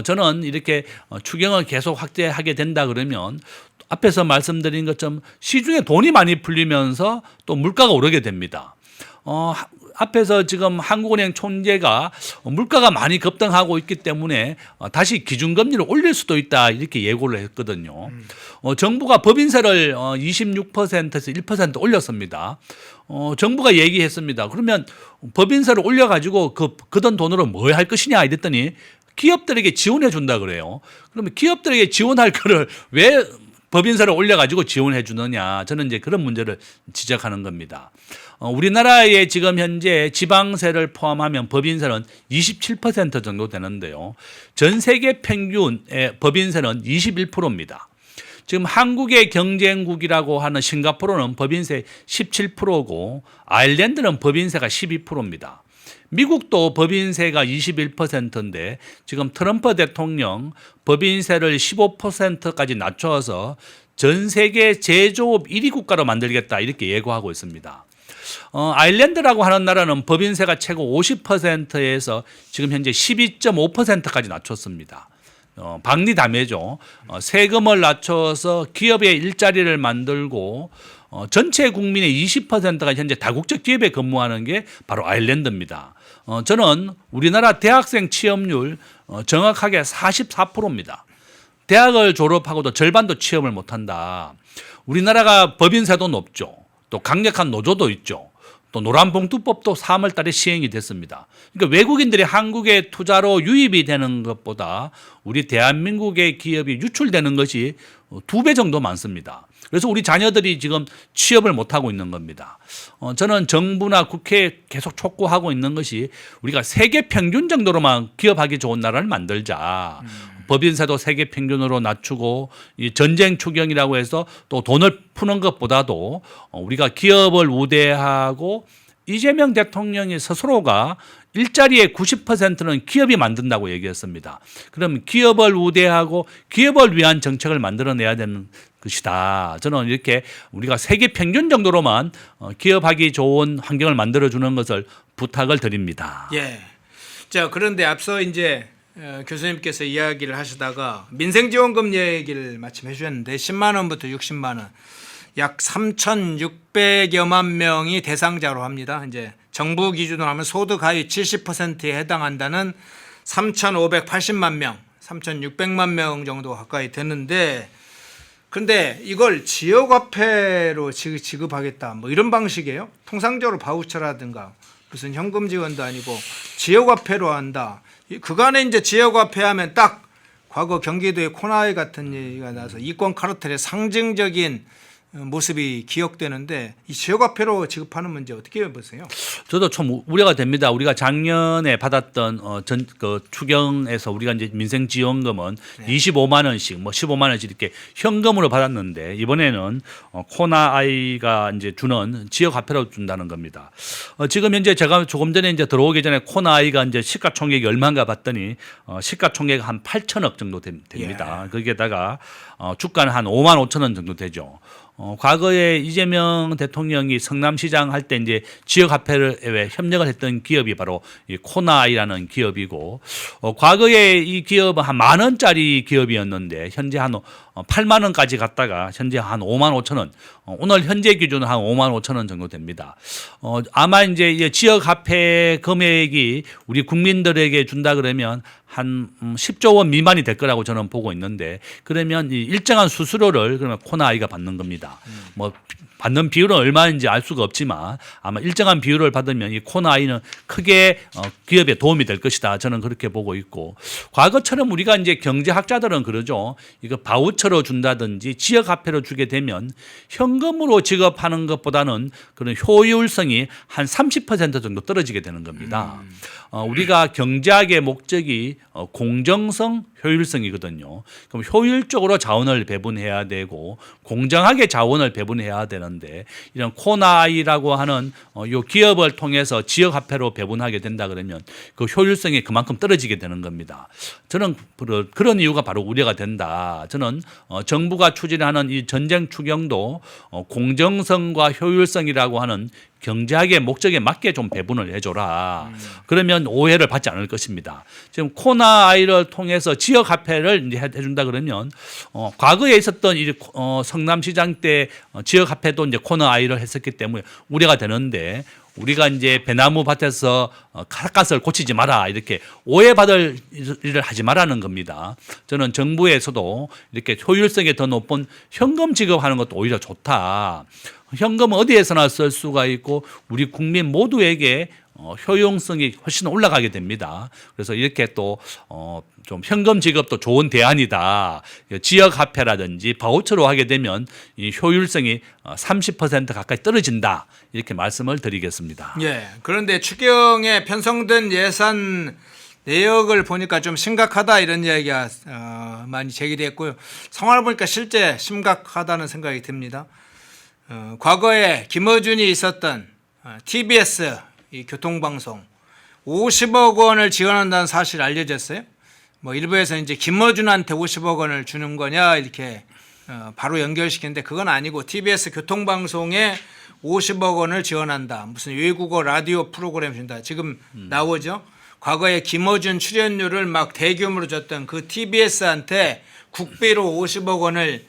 저는 이렇게 추경을 계속 확대하게 된다 그러면 앞에서 말씀드린 것처럼 시중에 돈이 많이 풀리면서 또 물가가 오르게 됩니다. 앞에서 지금 한국은행 총재가 물가가 많이 급등하고 있기 때문에 다시 기준금리를 올릴 수도 있다 이렇게 예고를 했거든요. 정부가 법인세를 26%에서 1% 올렸습니다. 정부가 얘기했습니다. 그러면 법인세를 올려가지고 그 돈으로 뭘 할 것이냐 이랬더니 기업들에게 지원해 준다 그래요. 그러면 기업들에게 지원할 거를 왜 법인세를 올려가지고 지원해 주느냐, 저는 이제 그런 문제를 지적하는 겁니다. 우리나라에 지금 현재 지방세를 포함하면 법인세는 27% 정도 되는데요. 전 세계 평균의 법인세는 21%입니다. 지금 한국의 경쟁국이라고 하는 싱가포르는 법인세 17%고 아일랜드는 법인세가 12%입니다. 미국도 법인세가 21%인데 지금 트럼프 대통령 법인세를 15%까지 낮춰서 전 세계 제조업 1위 국가로 만들겠다 이렇게 예고하고 있습니다. 아일랜드라고 하는 나라는 법인세가 최고 50%에서 지금 현재 12.5%까지 낮췄습니다. 박리담회죠. 세금을 낮춰서 기업의 일자리를 만들고 전체 국민의 20%가 현재 다국적 기업에 근무하는 게 바로 아일랜드입니다. 저는 우리나라 대학생 취업률 정확하게 44%입니다. 대학을 졸업하고도 절반도 취업을 못한다. 우리나라가 법인세도 높죠. 또 강력한 노조도 있죠. 또 노란봉투법도 3월 달에 시행이 됐습니다. 그러니까 외국인들이 한국에 투자로 유입이 되는 것보다 우리 대한민국의 기업이 유출되는 것이 2배 정도 많습니다. 그래서 우리 자녀들이 지금 취업을 못하고 있는 겁니다. 저는 정부나 국회에 계속 촉구하고 있는 것이 우리가 세계 평균 정도로만 기업하기 좋은 나라를 만들자. 법인세도 세계 평균으로 낮추고 이 전쟁 추경이라고 해서 또 돈을 푸는 것보다도 우리가 기업을 우대하고, 이재명 대통령이 스스로가 일자리의 90%는 기업이 만든다고 얘기했습니다. 그럼 기업을 우대하고 기업을 위한 정책을 만들어내야 되는 것이다. 저는 이렇게 우리가 세계 평균 정도로만 기업하기 좋은 환경을 만들어주는 것을 부탁을 드립니다. 예. 자, 그런데 앞서 이제 교수님께서 이야기를 하시다가 민생지원금 얘기를 마침 해주셨는데 10만 원부터 60만 원, 약 3,600여만 명이 대상자로 합니다. 이제 정부 기준으로 하면 소득 하위 70%에 해당한다는 3,580만 명, 3,600만 명 정도 가까이 되는데, 그런데 이걸 지역화폐로 지급하겠다 뭐 이런 방식이에요. 통상적으로 바우처라든가 무슨 현금 지원도 아니고 지역화폐로 한다. 그간에 이제 지역화폐하면 딱 과거 경기도의 코나이 같은 얘기가 나서 이권 카르텔의 상징적인 모습이 기억되는데, 이 지역화폐로 지급하는 문제 어떻게 보세요? 저도 좀 우려가 됩니다. 우리가 작년에 받았던 추경에서 우리가 이제 민생지원금은 25만 원씩, 뭐 15만 원씩 이렇게 현금으로 받았는데, 이번에는 코나 아이가 이제 주는 지역화폐로 준다는 겁니다. 지금 현재 제가 조금 전에 이제 들어오기 전에 코나 아이가 이제 시가총액이 얼마인가 봤더니 시가총액 한 8천억 정도 됩니다. 예. 거기에다가 주가는 한 5만 5천 원 정도 되죠. 과거에 이재명 대통령이 성남시장 할 때 이제 지역화폐에 협력을 했던 기업이 바로 이 코나아이라는 기업이고, 과거에 이 기업은 한 10,000원짜리 기업이었는데 현재 한 8만 원까지 갔다가 현재 한 5만 5천 원, 오늘 현재 기준은 한 5만 5천 원 정도 됩니다. 아마 이제 지역화폐 금액이 우리 국민들에게 준다 그러면 한 10조 원 미만이 될 거라고 저는 보고 있는데 그러면 이 일정한 수수료를 그러면 코나아이가 받는 겁니다. 뭐 받는 비율은 얼마인지 알 수가 없지만 아마 일정한 비율을 받으면 이 코나아이는 크게 기업에 도움이 될 것이다. 저는 그렇게 보고 있고 과거처럼 우리가 이제 경제학자들은 그러죠. 이거 바우처로 준다든지 지역화폐로 주게 되면 현금으로 지급하는 것보다는 그런 효율성이 한 30% 정도 떨어지게 되는 겁니다. 우리가 경제학의 목적이 공정성, 효율성이거든요. 그럼 효율적으로 자원을 배분해야 되고 공정하게 자원을 배분해야 되는데 이런 코나아이라고 하는 요 기업을 통해서 지역 화폐로 배분하게 된다 그러면 그 효율성이 그만큼 떨어지게 되는 겁니다. 저는 그런 이유가 바로 우려가 된다. 저는 정부가 추진하는 이 전쟁 추경도 공정성과 효율성이라고 하는 경제학의 목적에 맞게 좀 배분을 해줘라. 그러면 오해를 받지 않을 것입니다. 지금 코나아이를 통해서 지역 화폐를 이제 해준다 그러면 과거에 있었던 이 성남시장 때 지역 화폐도 이제 코나아이를 했었기 때문에 우려가 되는데 우리가 이제 배나무 밭에서 카라카스를 고치지 마라 이렇게 오해받을 일을 하지 말라는 겁니다. 저는 정부에서도 이렇게 효율성이 더 높은 현금 지급하는 것도 오히려 좋다. 현금은 어디에서나 쓸 수가 있고 우리 국민 모두에게 효용성이 훨씬 올라가게 됩니다. 그래서 이렇게 또 좀 현금 지급도 좋은 대안이다. 지역 화폐라든지 바우처로 하게 되면 이 효율성이 30% 가까이 떨어진다. 이렇게 말씀을 드리겠습니다. 예. 그런데 추경에 편성된 예산 내역을 보니까 좀 심각하다 이런 이야기가 많이 제기됐고요. 상황을 보니까 실제 심각하다는 생각이 듭니다. 과거에 김어준이 있었던 TBS 이 교통방송 50억 원을 지원한다는 사실 알려졌어요. 뭐 일부에서 이제 김어준한테 50억 원을 주는 거냐 이렇게 바로 연결시키는데 그건 아니고 TBS 교통방송에 50억 원을 지원한다. 무슨 외국어 라디오 프로그램 준다. 지금 나오죠. 과거에 김어준 출연료를 막 대규모로 줬던 그 TBS한테 국비로 50억 원을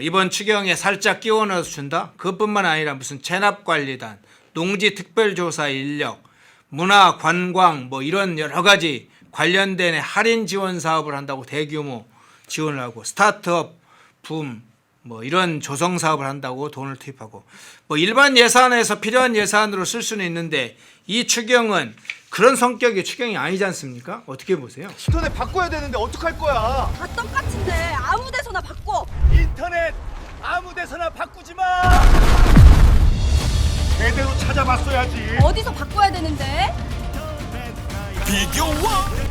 이번 추경에 살짝 끼워 넣어서 준다. 그것뿐만 아니라 무슨 체납관리단, 농지특별조사 인력, 문화, 관광 뭐 이런 여러 가지 관련된 할인 지원 사업을 한다고 대규모 지원을 하고 스타트업 붐 뭐 이런 조성 사업을 한다고 돈을 투입하고 뭐 일반 예산에서 필요한 예산으로 쓸 수는 있는데 이 추경은 그런 성격의 추경이 아니지 않습니까? 어떻게 보세요? 인터넷 바꿔야 되는데 어떡할 거야? 다 똑같은데 아무 데서나 바꿔. 인터넷 아무 데서나 바꾸지 마. 제대로 찾아봤어야지. 어디서 바꿔야 되는데?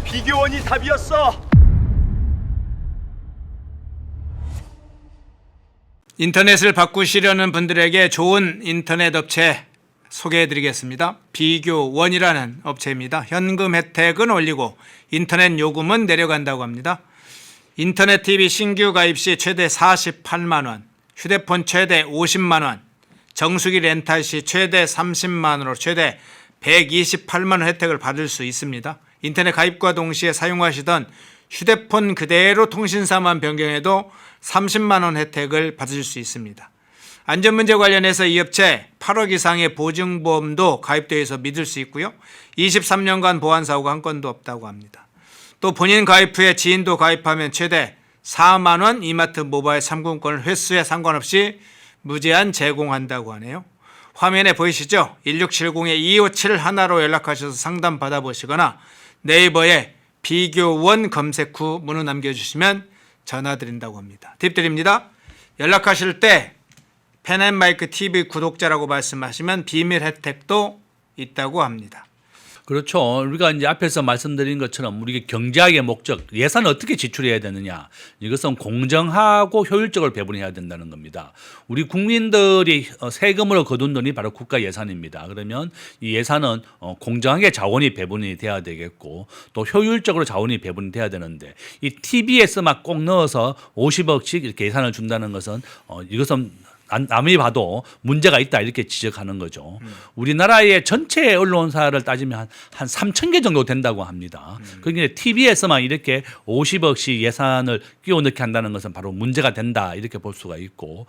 비교원이 답이었어. 인터넷을 바꾸시려는 분들에게 좋은 인터넷 업체 소개해드리겠습니다. 비교원이라는 업체입니다. 현금 혜택은 올리고 인터넷 요금은 내려간다고 합니다. 인터넷 TV 신규 가입 시 최대 48만 원, 휴대폰 최대 50만 원, 정수기 렌탈 시 최대 30만 원으로 최대 128만 원 혜택을 받을 수 있습니다. 인터넷 가입과 동시에 사용하시던 휴대폰 그대로 통신사만 변경해도 30만 원 혜택을 받으실 수 있습니다. 안전문제 관련해서 이 업체 8억 이상의 보증보험도 가입되어 있어 믿을 수 있고요. 23년간 보안사고가 한 건도 없다고 합니다. 또 본인 가입 후에 지인도 가입하면 최대 4만 원 이마트 모바일 상품권을 횟수에 상관없이 무제한 제공한다고 하네요. 화면에 보이시죠? 1670-2571로 연락하셔서 상담 받아보시거나 네이버에 비교원 검색 후 문의 남겨주시면 전화드린다고 합니다. 팁 드립니다. 연락하실 때 펜앤마이크 TV 구독자라고 말씀하시면 비밀 혜택도 있다고 합니다. 그렇죠. 우리가 이제 앞에서 말씀드린 것처럼 우리 경제학의 목적, 예산을 어떻게 지출해야 되느냐. 이것은 공정하고 효율적으로 배분해야 된다는 겁니다. 우리 국민들이 세금으로 거둔 돈이 바로 국가 예산입니다. 그러면 이 예산은 공정하게 자원이 배분이 돼야 되겠고 또 효율적으로 자원이 배분이 돼야 되는데 이 TBS만 꼭 넣어서 50억씩 이렇게 예산을 준다는 것은 이것은 남이 봐도 문제가 있다 이렇게 지적하는 거죠. 우리나라의 전체 언론사를 따지면 한 3,000개 정도 된다고 합니다. 그러니까 TBS만 이렇게 50억씩 예산을 끼워 넣게 한다는 것은 바로 문제가 된다 이렇게 볼 수가 있고,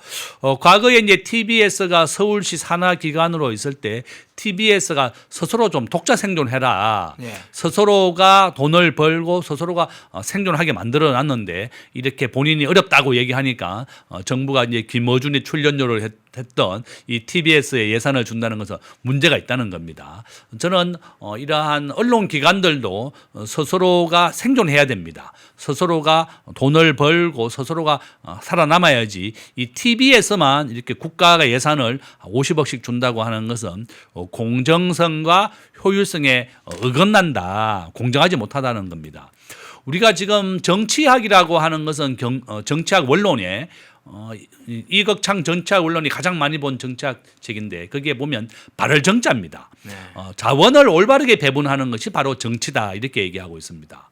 과거에 이제 TBS가 서울시 산하 기관으로 있을 때 TBS가 스스로 좀 독자 생존해라. 예. 스스로가 돈을 벌고 스스로가 생존하게 만들어 놨는데 이렇게 본인이 어렵다고 얘기하니까 정부가 이제 김어준이 출연료를 했던 이 TBS에 예산을 준다는 것은 문제가 있다는 겁니다. 저는 이러한 언론 기관들도 스스로가 생존해야 됩니다. 스스로가 돈을 벌고 스스로가 살아남아야지 이 TBS만 이렇게 국가가 예산을 50억씩 준다고 하는 것은 공정성과 효율성에 어긋난다, 공정하지 못하다는 겁니다. 우리가 지금 정치학이라고 하는 것은 정치학 원론에 이극창 정치학 원론이 가장 많이 본 정치학 책인데 거기에 보면 발을 정자입니다. 네. 자원을 올바르게 배분하는 것이 바로 정치다 이렇게 얘기하고 있습니다.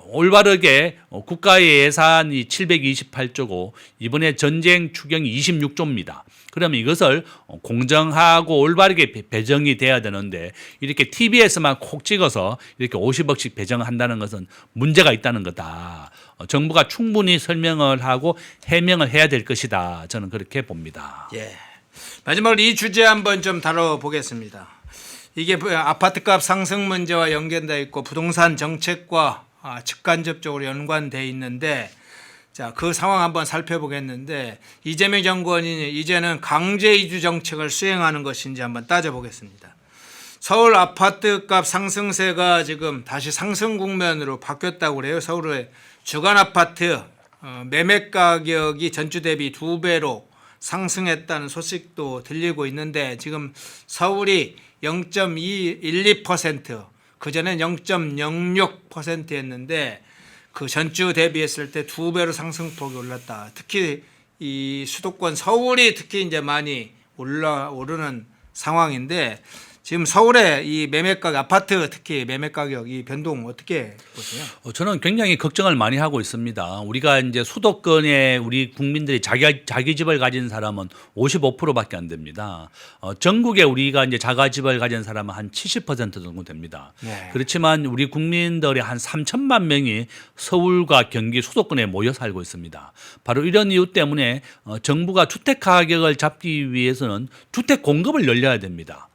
올바르게 국가의 예산이 728조고 이번에 전쟁 추경이 26조입니다. 그러면 이것을 공정하고 올바르게 배정이 돼야 되는데 이렇게 TBS만 콕 찍어서 이렇게 50억씩 배정한다는 것은 문제가 있다는 거다. 정부가 충분히 설명을 하고 해명을 해야 될 것이다. 저는 그렇게 봅니다. 예. 마지막으로 이 주제 한번 좀 다뤄보겠습니다. 이게 아파트값 상승 문제와 연계되어 있고 부동산 정책과 직간접적으로 연관돼 있는데, 자, 그 상황 한번 살펴보겠는데, 이재명 정권이 이제는 강제 이주 정책을 수행하는 것인지 한번 따져보겠습니다. 서울 아파트값 상승세가 지금 다시 상승 국면으로 바뀌었다고 그래요. 서울의 주간 아파트 매매 가격이 전주 대비 2배로 상승했다는 소식도 들리고 있는데, 지금 서울이 0.12%, 그전엔 0.06%였는데 그 전주 대비했을 때 2배로 상승폭이 올랐다. 특히 이 수도권 서울이 특히 이제 많이 오르는 상황인데, 지금 서울의 이 매매 가격, 아파트 특히 매매 가격 이 변동 어떻게 보세요? 저는 굉장히 걱정을 많이 하고 있습니다. 우리가 이제 수도권에 우리 국민들이 자기 집을 가진 사람은 55%밖에 안 됩니다. 전국에 우리가 이제 자가집을 가진 사람은 한 70% 정도 됩니다. 네. 그렇지만 우리 국민들이 한 3천만 명이 서울과 경기 수도권에 모여 살고 있습니다. 바로 이런 이유 때문에 정부가 주택 가격을 잡기 위해서는 주택 공급을 늘려야 됩니다.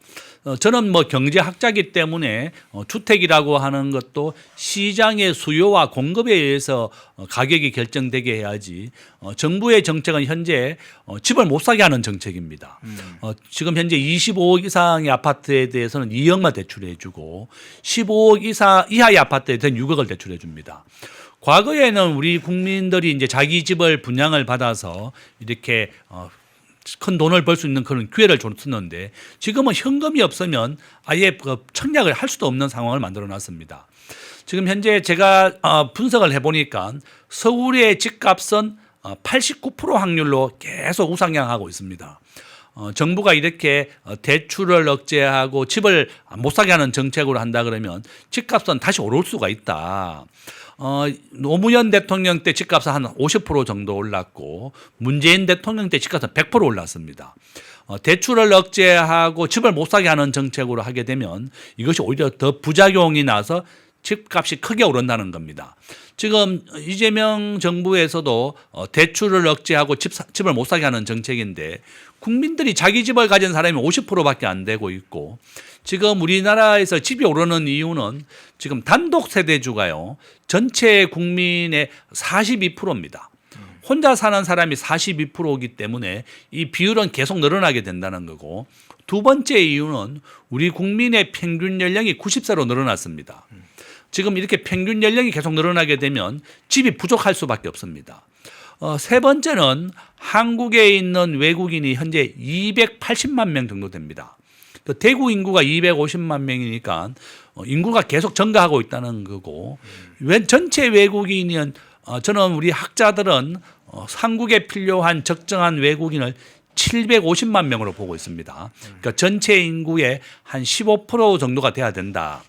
저는 뭐 경제학자이기 때문에 주택이라고 하는 것도 시장의 수요와 공급에 의해서 가격이 결정되게 해야지, 정부의 정책은 현재 집을 못 사게 하는 정책입니다. 지금 현재 25억 이상의 아파트에 대해서는 2억만 대출해 주고 15억 이하의 아파트에 대해서는 6억을 대출해 줍니다. 과거에는 우리 국민들이 이제 자기 집을 분양을 받아서 이렇게 큰 돈을 벌 수 있는 그런 기회를 줬었는데, 지금은 현금이 없으면 아예 청약을 할 수도 없는 상황을 만들어 놨습니다. 지금 현재 제가 분석을 해보니까 서울의 집값은 89% 확률로 계속 우상향하고 있습니다. 정부가 이렇게 대출을 억제하고 집을 못 사게 하는 정책으로 한다 그러면 집값은 다시 오를 수가 있다. 노무현 대통령 때 집값은 한 50% 정도 올랐고 문재인 대통령 때 집값은 100% 올랐습니다. 대출을 억제하고 집을 못 사게 하는 정책으로 하게 되면 이것이 오히려 더 부작용이 나서 집값이 크게 오른다는 겁니다. 지금 이재명 정부에서도 대출을 억제하고 집을 못 사게 하는 정책인데, 국민들이 자기 집을 가진 사람이 50%밖에 안 되고 있고, 지금 우리나라에서 집이 오르는 이유는 지금 단독 세대주가요, 전체 국민의 42%입니다. 혼자 사는 사람이 42%이기 때문에 이 비율은 계속 늘어나게 된다는 거고, 두 번째 이유는 우리 국민의 평균 연령이 90세로 늘어났습니다. 지금 이렇게 평균 연령이 계속 늘어나게 되면 집이 부족할 수밖에 없습니다. 세 번째는 한국에 있는 외국인이 현재 280만 명 정도 됩니다. 대구 인구가 250만 명이니까 인구가 계속 증가하고 있다는 거고, 전체 외국인은 저는 우리 학자들은 한국에 필요한 적정한 외국인을 750만 명으로 보고 있습니다. 그러니까 전체 인구의 한 15% 정도가 돼야 된다.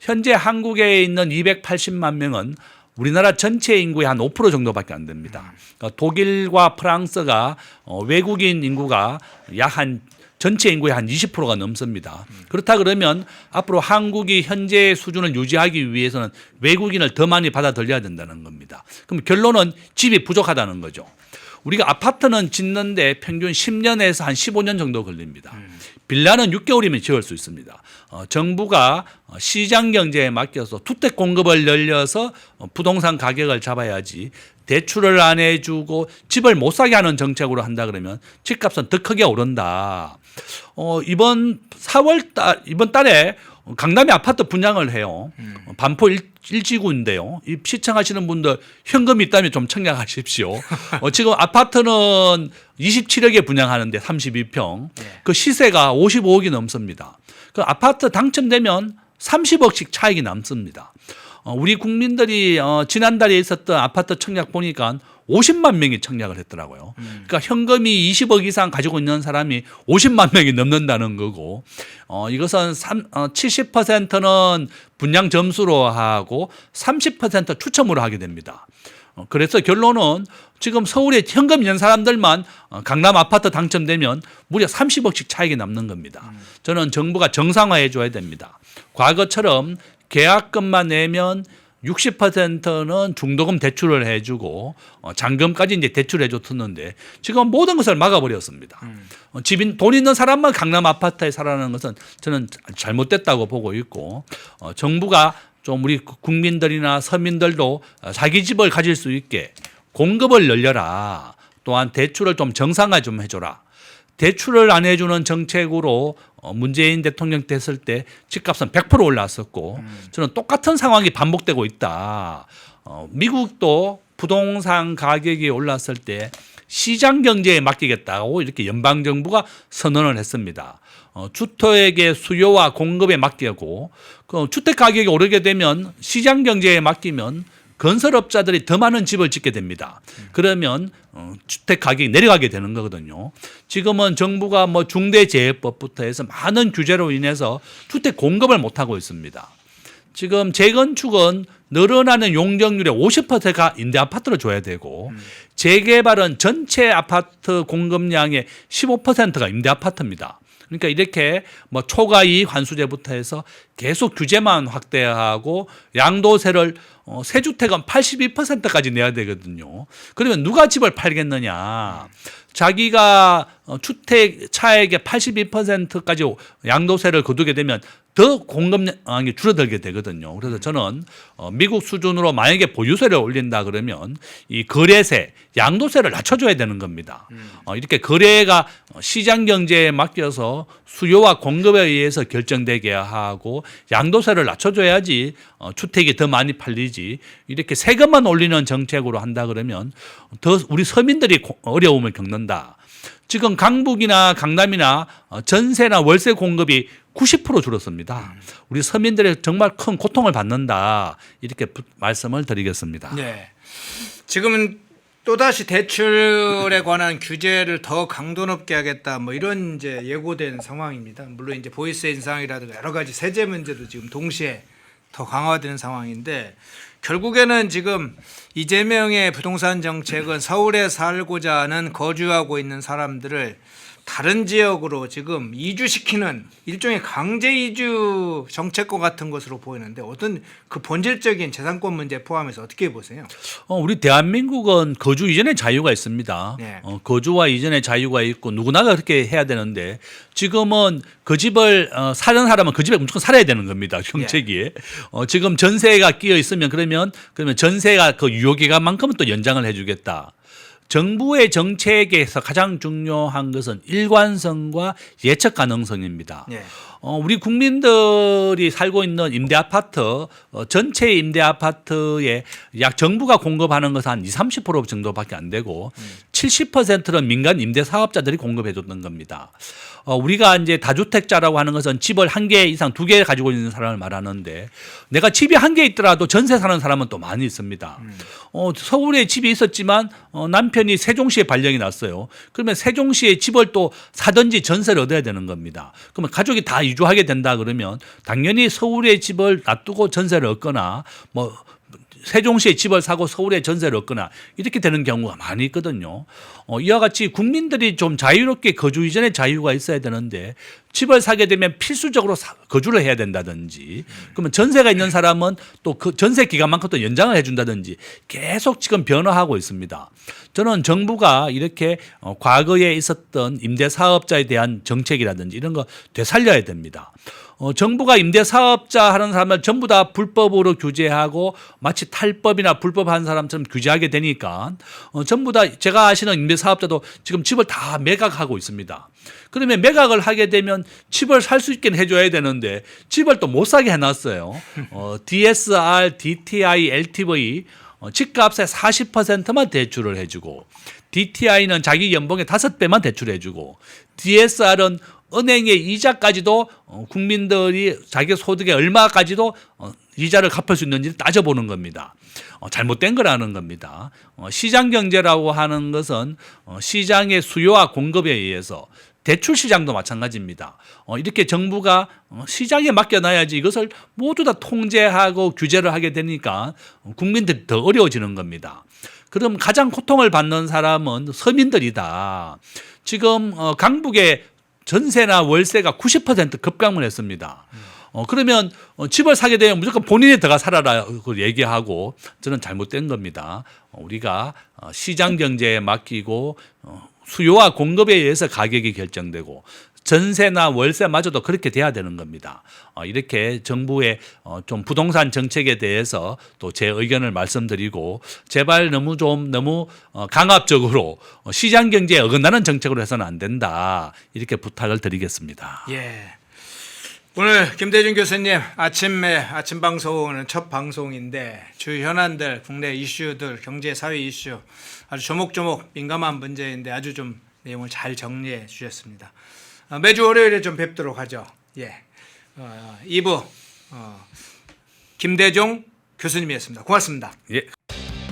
현재 한국에 있는 280만 명은 우리나라 전체 인구의 한 5% 정도밖에 안 됩니다. 그러니까 독일과 프랑스가 외국인 인구가 전체 인구의 한 20%가 넘습니다. 그렇다 그러면 앞으로 한국이 현재 수준을 유지하기 위해서는 외국인을 더 많이 받아들여야 된다는 겁니다. 그럼 결론은 집이 부족하다는 거죠. 우리가 아파트는 짓는데 평균 10년에서 한 15년 정도 걸립니다. 빌라는 6개월이면 지을 수 있습니다. 정부가 시장 경제에 맡겨서 주택 공급을 늘려서 부동산 가격을 잡아야지 대출을 안 해주고 집을 못 사게 하는 정책으로 한다 그러면 집값은 더 크게 오른다. 이번 달에 강남에 아파트 분양을 해요. 반포 일지구인데요. 이 시청하시는 분들 현금이 있다면 좀 청약하십시오. 지금 아파트는 27억에 분양하는데 32평. 그 시세가 55억이 넘습니다. 그 아파트 당첨되면 30억씩 차익이 남습니다. 우리 국민들이 지난달에 있었던 아파트 청약 보니까 50만 명이 청약을 했더라고요. 그러니까 현금이 20억 이상 가지고 있는 사람이 50만 명이 넘는다는 거고, 이것은 70%는 분양 점수로 하고 30% 추첨으로 하게 됩니다. 그래서 결론은 지금 서울에 현금 있는 사람들만 강남 아파트 당첨되면 무려 30억씩 차익이 남는 겁니다. 저는 정부가 정상화해 줘야 됩니다. 과거처럼 계약금만 내면 60%는 중도금 대출을 해주고 잔금까지 이제 대출해 줬었는데 지금 모든 것을 막아버렸습니다. 돈 있는 사람만 강남 아파트에 살아라는 것은 저는 잘못됐다고 보고 있고, 정부가 좀 우리 국민들이나 서민들도 자기 집을 가질 수 있게 공급을 늘려라. 또한 대출을 좀 정상화 좀 해줘라. 대출을 안 해주는 정책으로 문재인 대통령 됐을 때 집값은 100% 올랐었고, 저는 똑같은 상황이 반복되고 있다. 미국도 부동산 가격이 올랐을 때 시장 경제에 맡기겠다고 이렇게 연방 정부가 선언을 했습니다. 주택의 수요와 공급에 맡기고, 주택 가격이 오르게 되면 시장 경제에 맡기면 건설업자들이 더 많은 집을 짓게 됩니다. 그러면 주택 가격이 내려가게 되는 거거든요. 지금은 정부가 중대재해법부터 해서 많은 규제로 인해서 주택 공급을 못하고 있습니다. 지금 재건축은 늘어나는 용적률의 50%가 임대아파트로 줘야 되고, 재개발은 전체 아파트 공급량의 15%가 임대아파트입니다. 그러니까 이렇게 초과이익 환수제부터 해서 계속 규제만 확대하고 양도세를 세주택은 82%까지 내야 되거든요. 그러면 누가 집을 팔겠느냐. 자기가 주택 차액의 82%까지 양도세를 거두게 되면 더 공급량이 줄어들게 되거든요. 그래서 저는 미국 수준으로 만약에 보유세를 올린다 그러면 이 거래세, 양도세를 낮춰줘야 되는 겁니다. 이렇게 거래가 시장 경제에 맡겨서 수요와 공급에 의해서 결정되게 하고 양도세를 낮춰줘야지 주택이 더 많이 팔리지, 이렇게 세금만 올리는 정책으로 한다 그러면 더 우리 서민들이 어려움을 겪는다. 지금 강북이나 강남이나 전세나 월세 공급이 90% 줄었습니다. 우리 서민들의 정말 큰 고통을 받는다. 이렇게 말씀을 드리겠습니다. 네. 지금은 또다시 대출에 관한 규제를 더 강도 높게 하겠다. 이런 이제 예고된 상황입니다. 물론 이제 보이스 인상이라든가 여러 가지 세제 문제도 지금 동시에 더 강화되는 상황인데, 결국에는 지금 이재명의 부동산 정책은 서울에 살고자 하는 거주하고 있는 사람들을 다른 지역으로 지금 이주시키는 일종의 강제 이주 정책과 같은 것으로 보이는데, 어떤 그 본질적인 재산권 문제 포함해서 어떻게 보세요? 우리 대한민국은 거주 이전의 자유가 있습니다. 네. 거주와 이전의 자유가 있고 누구나 그렇게 해야 되는데, 지금은 그 집을 사는 사람은 그 집에 무조건 살아야 되는 겁니다. 정책이. 지금 전세가 끼어 있으면 그러면 전세가 그 유효기간만큼은 또 연장을 해주겠다. 정부의 정책에서 가장 중요한 것은 일관성과 예측 가능성입니다. 네. 우리 국민들이 살고 있는 임대아파트, 전체 임대아파트에 약 정부가 공급하는 것은 한 20-30% 정도밖에 안 되고 70%는 민간 임대사업자들이 공급해 줬던 겁니다. 우리가 이제 다주택자라고 하는 것은 집을 1개 이상 2개 가지고 있는 사람을 말하는데, 내가 집이 1개 있더라도 전세 사는 사람은 또 많이 있습니다. 서울에 집이 있었지만 남편이 세종시에 발령이 났어요. 그러면 세종시에 집을 또 사든지 전세를 얻어야 되는 겁니다. 그러면 가족이 다 이주하게 된다 그러면 당연히 서울에 집을 놔두고 전세를 얻거나 세종시에 집을 사고 서울에 전세를 얻거나 이렇게 되는 경우가 많이 있거든요. 이와 같이 국민들이 좀 자유롭게 거주 이전에 자유가 있어야 되는데 집을 사게 되면 필수적으로 거주를 해야 된다든지 그러면 전세가 있는 사람은 또 그 전세 기간만큼 또 연장을 해준다든지 계속 지금 변화하고 있습니다. 저는 정부가 이렇게 과거에 있었던 임대사업자에 대한 정책이라든지 이런 거 되살려야 됩니다. 정부가 임대사업자 하는 사람을 전부 다 불법으로 규제하고 마치 탈법이나 불법한 사람처럼 규제하게 되니까 전부 다 제가 아시는 임대사업자도 지금 집을 다 매각하고 있습니다. 그러면 매각을 하게 되면 집을 살 수 있게 해줘야 되는데 집을 또 못 사게 해놨어요. DSR, DTI, LTV 집값의 40%만 대출을 해주고 DTI는 자기 연봉의 5배만 대출해주고 DSR은 은행의 이자까지도 국민들이 자기 소득의 얼마까지도 이자를 갚을 수 있는지를 따져보는 겁니다. 잘못된 거라는 겁니다. 시장 경제라고 하는 것은 시장의 수요와 공급에 의해서 대출 시장도 마찬가지입니다. 이렇게 정부가 시장에 맡겨놔야지 이것을 모두 다 통제하고 규제를 하게 되니까 국민들이 더 어려워지는 겁니다. 그럼 가장 고통을 받는 사람은 서민들이다. 지금 강북에 전세나 월세가 90% 급감을 했습니다. 그러면 집을 사게 되면 무조건 본인이 들어가 살아라 얘기하고 저는 잘못된 겁니다. 우리가 시장 경제에 맡기고 수요와 공급에 의해서 가격이 결정되고 전세나 월세마저도 그렇게 돼야 되는 겁니다. 이렇게 정부의 좀 부동산 정책에 대해서 또 제 의견을 말씀드리고 제발 너무 강압적으로 시장 경제에 어긋나는 정책으로 해서는 안 된다. 이렇게 부탁을 드리겠습니다. 예. 오늘 김대중 교수님 아침 방송은 첫 방송인데 주 현안들, 국내 이슈들, 경제 사회 이슈 아주 조목조목 민감한 문제인데 아주 좀 내용을 잘 정리해 주셨습니다. 매주 월요일에 좀 뵙도록 하죠. 예. 2부 김대중 교수님이었습니다. 고맙습니다. 예.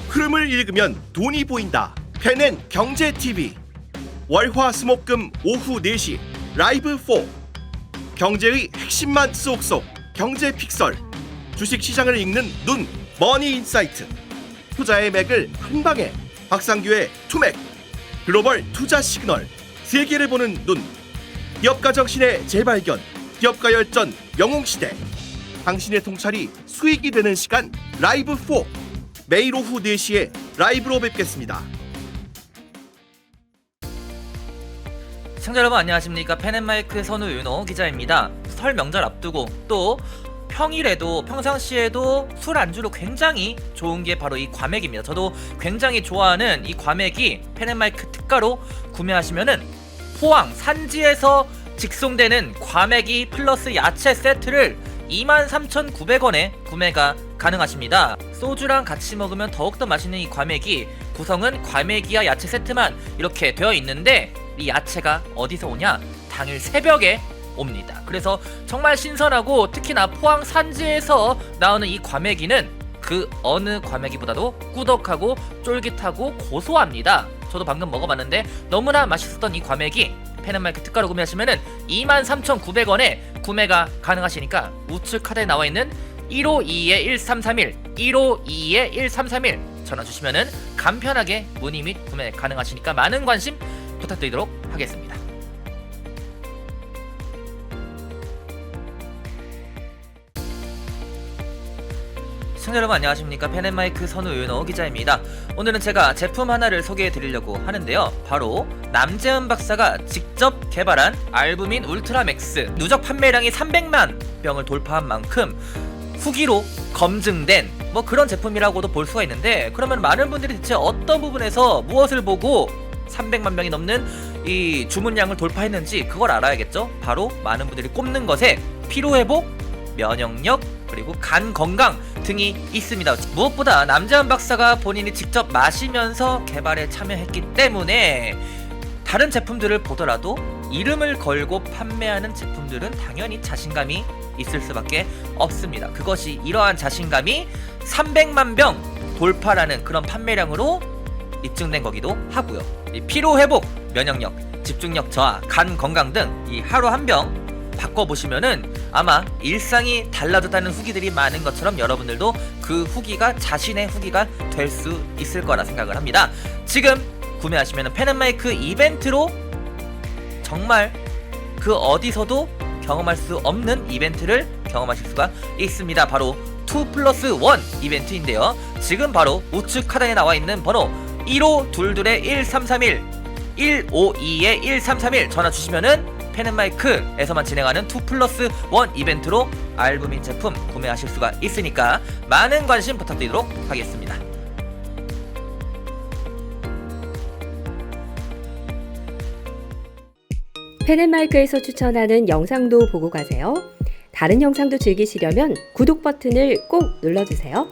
흐름을 읽으면 돈이 보인다. 펜앤 경제 TV. 월화수목금 오후 4시 라이브 4. 경제의 핵심만 쏙쏙 경제 픽설. 주식 시장을 읽는 눈 머니 인사이트. 투자의 맥을 한 방에 박상규의 투맥. 글로벌 투자 시그널. 세계를 보는 눈. 기업가 정신의 재발견. 기업가 열전 영웅시대. 당신의 통찰이 수익이 되는 시간 라이브 4. 매일 오후 4시에 라이브로 뵙겠습니다. 시청자 여러분 안녕하십니까. 펜앤마이크 선우윤호 기자입니다. 설 명절 앞두고 또 평상시에도 술 안주로 굉장히 좋은 게 바로 이 과메기입니다. 저도 굉장히 좋아하는 이 과메기 펜앤마이크 특가로 구매하시면은 포항 산지에서 직송되는 과메기 플러스 야채 세트를 23,900원에 구매가 가능하십니다. 소주랑 같이 먹으면 더욱더 맛있는 이 과메기, 구성은 과메기와 야채 세트만 이렇게 되어 있는데 이 야채가 어디서 오냐? 당일 새벽에 옵니다. 그래서 정말 신선하고 특히나 포항 산지에서 나오는 이 과메기는 그 어느 과메기보다도 꾸덕하고 쫄깃하고 고소합니다. 저도 방금 먹어봤는데 너무나 맛있었던 이 과메기 펜앤마이크 특가로 구매하시면은 23,900원에 구매가 가능하시니까 우측 카드에 나와있는 1522-1331 1522-1331 전화 주시면은 간편하게 문의 및 구매 가능하시니까 많은 관심 부탁드리도록 하겠습니다. 시청자 여러분 안녕하십니까. 펜앤마이크 선우윤호 기자입니다. 오늘은 제가 제품 하나를 소개해 드리려고 하는데요. 바로 남재은 박사가 직접 개발한 알부민 울트라맥스. 누적 판매량이 300만 병을 돌파한 만큼 후기로 검증된 뭐 그런 제품이라고도 볼 수가 있는데, 그러면 많은 분들이 대체 어떤 부분에서 무엇을 보고 300만 병이 넘는 이 주문량을 돌파했는지 그걸 알아야겠죠. 바로 많은 분들이 꼽는 것에 피로회복, 면역력, 그리고 간 건강 등이 있습니다. 무엇보다 남재은 박사가 본인이 직접 마시면서 개발에 참여했기 때문에 다른 제품들을 보더라도 이름을 걸고 판매하는 제품들은 당연히 자신감이 있을 수밖에 없습니다. 그것이 이러한 자신감이 300만 병 돌파라는 그런 판매량으로 입증된 거기도 하고요. 이 피로 회복, 면역력, 집중력 저하, 간 건강 등 이 하루 한 병 바꿔보시면은 아마 일상이 달라졌다는 후기들이 많은 것처럼 여러분들도 그 후기가 자신의 후기가 될 수 있을 거라 생각을 합니다. 지금 구매하시면 펜앤마이크 이벤트로 정말 그 어디서도 경험할 수 없는 이벤트를 경험하실 수가 있습니다. 바로 2+1 이벤트인데요. 지금 바로 우측 하단에 나와 있는 번호 1522-1331 152-1331 전화 주시면은 펜앤마이크에서만 진행하는 2+1 이벤트로 알부민 제품 구매하실 수가 있으니까 많은 관심 부탁드리도록 하겠습니다. 펜앤마이크에서 추천하는 영상도 보고 가세요. 다른 영상도 즐기시려면 구독 버튼을 꼭 눌러주세요.